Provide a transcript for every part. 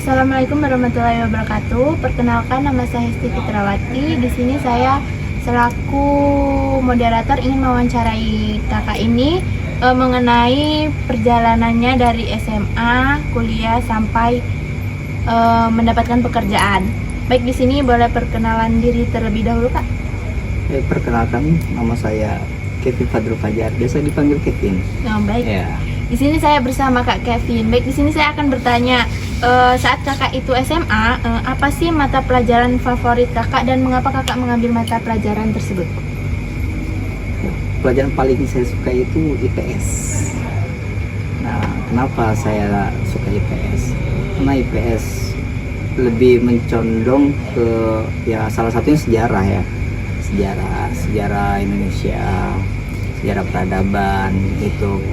Assalamualaikum warahmatullahi wabarakatuh. Perkenalkan, nama saya Hesti Fitrawati. Di sini saya selaku moderator ingin mewawancarai kakak ini mengenai perjalanannya dari SMA, kuliah sampai mendapatkan pekerjaan. Baik, di sini boleh perkenalan diri terlebih dahulu, Kak. Perkenalkan, nama saya Kevin Fadrul Fajar, biasa dipanggil Kevin. Oh, baik. Ya. Di sini saya bersama Kak Kevin. Baik, di sini saya akan bertanya, saat kakak itu SMA, apa sih mata pelajaran favorit kakak dan mengapa kakak mengambil mata pelajaran tersebut? Pelajaran paling saya suka itu IPS. Nah, kenapa saya suka IPS? Karena IPS lebih mencondong ke salah satunya sejarah ya. Sejarah Indonesia, sejarah peradaban gitu.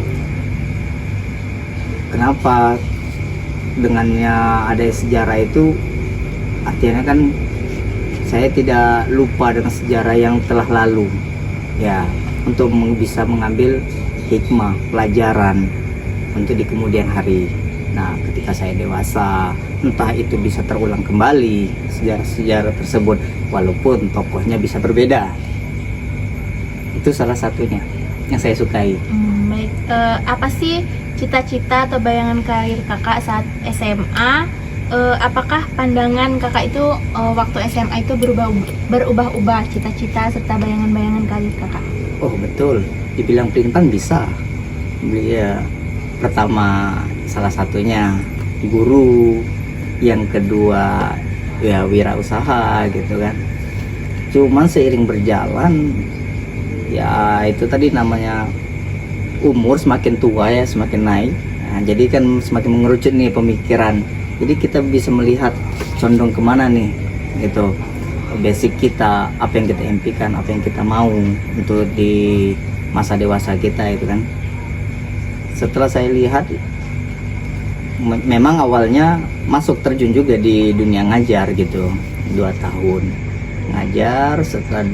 Kenapa dengannya ada sejarah itu, artinya kan saya tidak lupa dengan sejarah yang telah lalu ya, untuk bisa mengambil hikmah pelajaran untuk di kemudian hari. Nah, ketika saya dewasa, entah itu bisa terulang kembali sejarah tersebut walaupun tokohnya bisa berbeda. Itu salah satunya yang saya sukai. Baik, apa sih cita-cita atau bayangan karir kakak saat SMA? Apakah pandangan kakak itu waktu SMA itu berubah-ubah cita-cita serta bayangan-bayangan karir kakak? Oh betul, dibilang pelintan bisa. Ya, pertama salah satunya guru, yang kedua ya wirausaha gitu kan. Cuman seiring berjalan ya itu tadi namanya umur semakin tua ya semakin naik. Nah, jadi kan semakin mengerucut nih pemikiran. Jadi kita bisa melihat condong kemana nih gitu. Basic kita, apa yang kita impikan, apa yang kita mau untuk di masa dewasa kita itu kan. Setelah saya lihat, memang awalnya masuk terjun juga di dunia ngajar gitu, 2 tahun ngajar. Setelah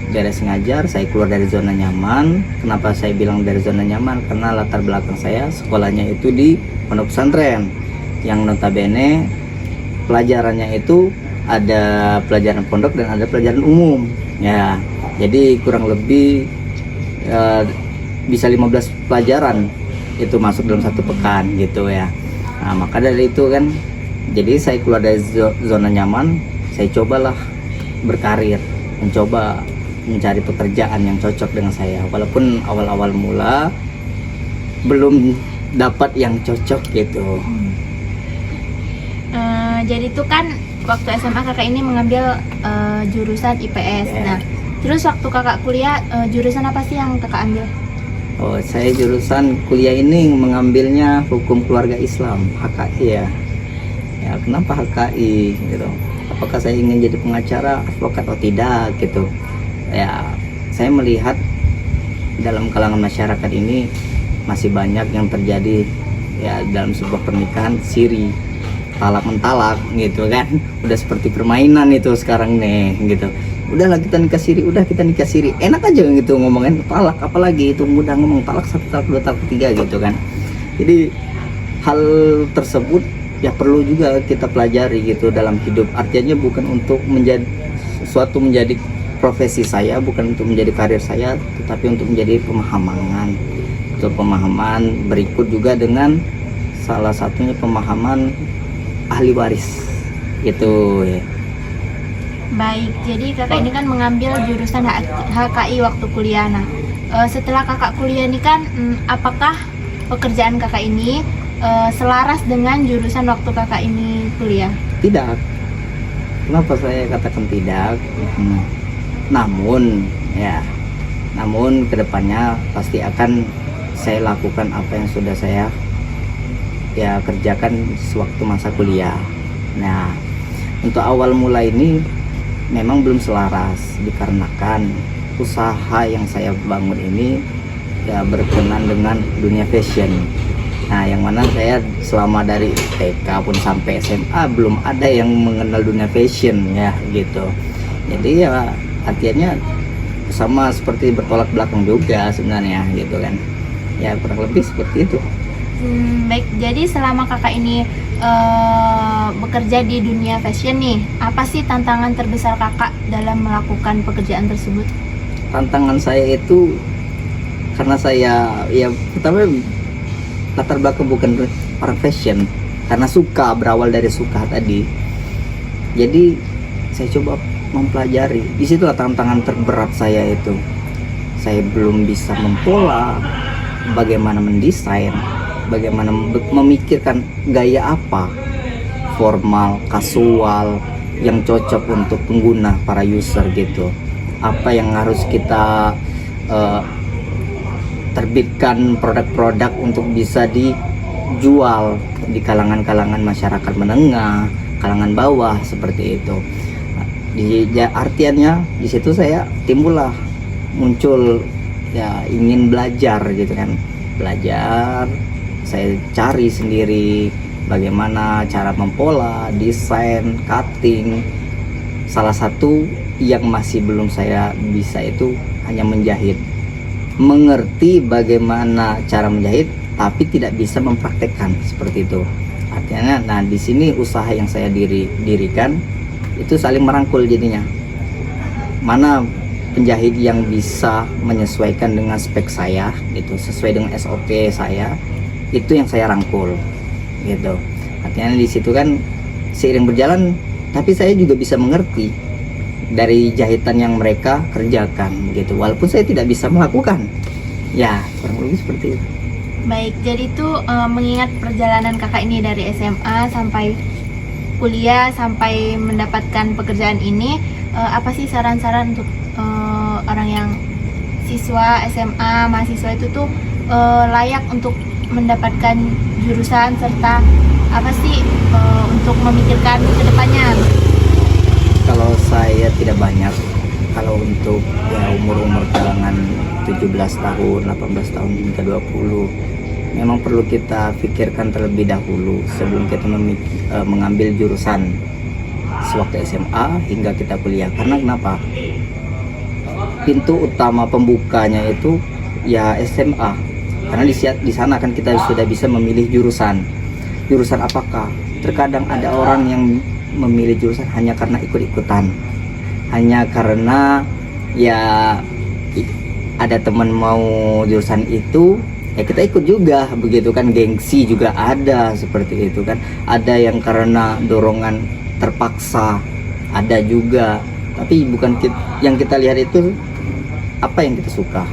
beres ngajar, saya keluar dari zona nyaman. Kenapa saya bilang dari zona nyaman? Karena latar belakang saya sekolahnya itu di pondok pesantren, yang notabene pelajarannya itu ada pelajaran pondok dan ada pelajaran umum ya. Jadi kurang lebih bisa 15 pelajaran itu masuk dalam satu pekan gitu ya. Nah, maka dari itu kan, jadi saya keluar dari zona nyaman, saya cobalah berkarir, mencoba mencari pekerjaan yang cocok dengan saya. Walaupun awal-awal mula belum dapat yang cocok gitu. Jadi itu kan waktu SMA kakak ini mengambil jurusan IPS. Nah, terus waktu kakak kuliah jurusan apa sih yang kakak ambil? Oh, saya jurusan kuliah ini mengambilnya hukum keluarga Islam, HKI ya. Ya, kenapa HKI gitu? Apakah saya ingin jadi pengacara, advokat atau tidak gitu? Ya, saya melihat dalam kalangan masyarakat ini masih banyak yang terjadi ya dalam sebuah pernikahan siri, talak mentalak gitu kan. Udah seperti permainan itu sekarang nih gitu. Udahlah kita nikah siri, udah kita nikah siri, enak aja gitu ngomongin talak, apalagi itu mudah ngomong talak 1 talak 2 talak 3 gitu kan. Jadi hal tersebut ya perlu juga kita pelajari gitu dalam hidup. Artinya bukan untuk menjadi profesi saya, bukan untuk menjadi karir saya, tetapi untuk menjadi pemahaman. Untuk pemahaman berikut juga dengan salah satunya pemahaman ahli waris itu ya. Baik, jadi kakak ini kan mengambil jurusan HKI waktu kuliah. Nah, setelah kakak kuliah ini kan, apakah pekerjaan kakak ini selaras dengan jurusan waktu kakak ini kuliah? Tidak. Kenapa saya katakan tidak? Namun kedepannya pasti akan saya lakukan apa yang sudah saya ya kerjakan sewaktu masa kuliah. Nah, untuk awal mula ini memang belum selaras dikarenakan usaha yang saya bangun ini ya berkenan dengan dunia fashion. Nah, yang mana saya selama dari TK pun sampai SMA belum ada yang mengenal dunia fashion ya gitu. Jadi ya artinya sama seperti bertolak belakang juga sebenarnya gitu kan. Ya kurang lebih seperti itu. Baik, jadi selama kakak ini bekerja di dunia fashion nih, apa sih tantangan terbesar kakak dalam melakukan pekerjaan tersebut? Tantangan saya itu karena saya ya pertama latar belakang bukan orang fashion, karena suka, berawal dari suka tadi. Jadi saya coba mempelajari. Disitulah tantangan terberat saya itu. Saya belum bisa mempola, bagaimana mendesain, bagaimana memikirkan gaya apa, formal, kasual, yang cocok untuk pengguna, para user gitu. Apa yang harus kita terbitkan produk-produk untuk bisa dijual di kalangan-kalangan masyarakat menengah, kalangan bawah, seperti itu. Artiannya di situ saya muncul ya ingin belajar gitu kan, belajar. Saya cari sendiri bagaimana cara mempola, desain, cutting. Salah satu yang masih belum saya bisa itu hanya menjahit. Mengerti bagaimana cara menjahit, tapi tidak bisa mempraktekkan seperti itu. Artinya, nah di sini usaha yang saya dirikan itu saling merangkul jadinya. Mana penjahit yang bisa menyesuaikan dengan spek saya, gitu, sesuai dengan SOP saya, itu yang saya rangkul, gitu. Artinya di situ kan seiring berjalan, tapi saya juga bisa mengerti dari jahitan yang mereka kerjakan, gitu. Walaupun saya tidak bisa melakukan, ya kurang lebih seperti itu. Baik, jadi itu mengingat perjalanan kakak ini dari SMA sampai kuliah sampai mendapatkan pekerjaan ini, apa sih saran-saran untuk orang yang siswa SMA, mahasiswa itu tuh layak untuk mendapatkan jurusan, serta apa sih untuk memikirkan ke depannya? Kalau saya tidak banyak. Kalau untuk ya umur-umur kalangan 17 tahun, 18 tahun hingga 20, memang perlu kita pikirkan terlebih dahulu sebelum kita mengambil jurusan sewaktu SMA hingga kita kuliah. Karena kenapa? Pintu utama pembukanya itu ya SMA. Karena di sana kan kita sudah bisa memilih jurusan. Jurusan apakah? Terkadang ada orang yang memilih jurusan hanya karena ikut-ikutan. Hanya karena ya ada teman mau jurusan itu, ya kita ikut juga, begitu kan, gengsi juga ada seperti itu kan. Ada yang karena dorongan terpaksa, ada juga. Tapi bukan yang kita lihat itu apa yang kita suka,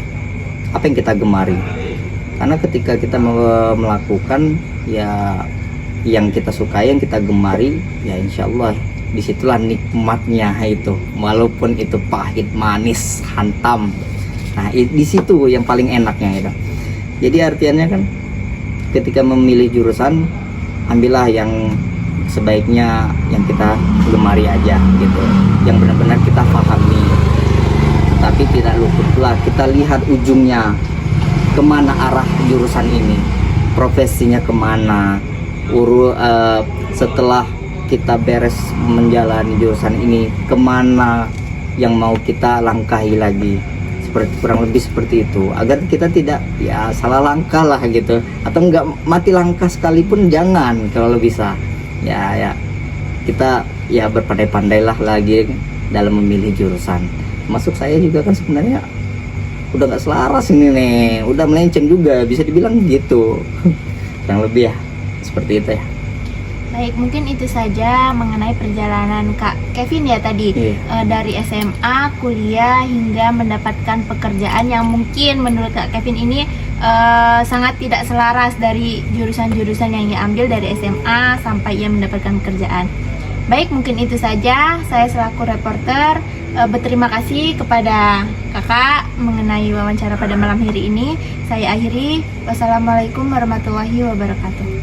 apa yang kita gemari. Karena ketika kita melakukan ya yang kita sukai, yang kita gemari, ya insya Allah disitulah nikmatnya itu, walaupun itu pahit, manis, hantam. Nah di situ yang paling enaknya itu. Jadi artiannya kan ketika memilih jurusan, ambillah yang sebaiknya yang kita gemari aja gitu, yang benar-benar kita pahami. Tapi tidak luput pula kita lihat ujungnya, kemana arah jurusan ini, profesinya kemana. Setelah kita beres menjalani jurusan ini, kemana yang mau kita langkahi lagi, seperti kurang lebih seperti itu, agar kita tidak ya salah langkah lah gitu, atau enggak mati langkah sekalipun jangan. Kalau bisa ya kita ya berpandai-pandailah lagi dalam memilih jurusan. Masuk saya juga kan sebenarnya udah nggak selaras ini nih, udah melenceng juga, bisa dibilang gitu. Kurang lebih ya seperti itu ya. Baik, mungkin itu saja mengenai perjalanan Kak Kevin ya tadi. Dari SMA, kuliah, hingga mendapatkan pekerjaan yang mungkin menurut Kak Kevin ini sangat tidak selaras dari jurusan-jurusan yang ia ambil dari SMA sampai ia mendapatkan pekerjaan. Baik, mungkin itu saja. Saya selaku reporter berterima kasih kepada kakak mengenai wawancara pada malam hari ini. Saya akhiri. Wassalamualaikum warahmatullahi wabarakatuh.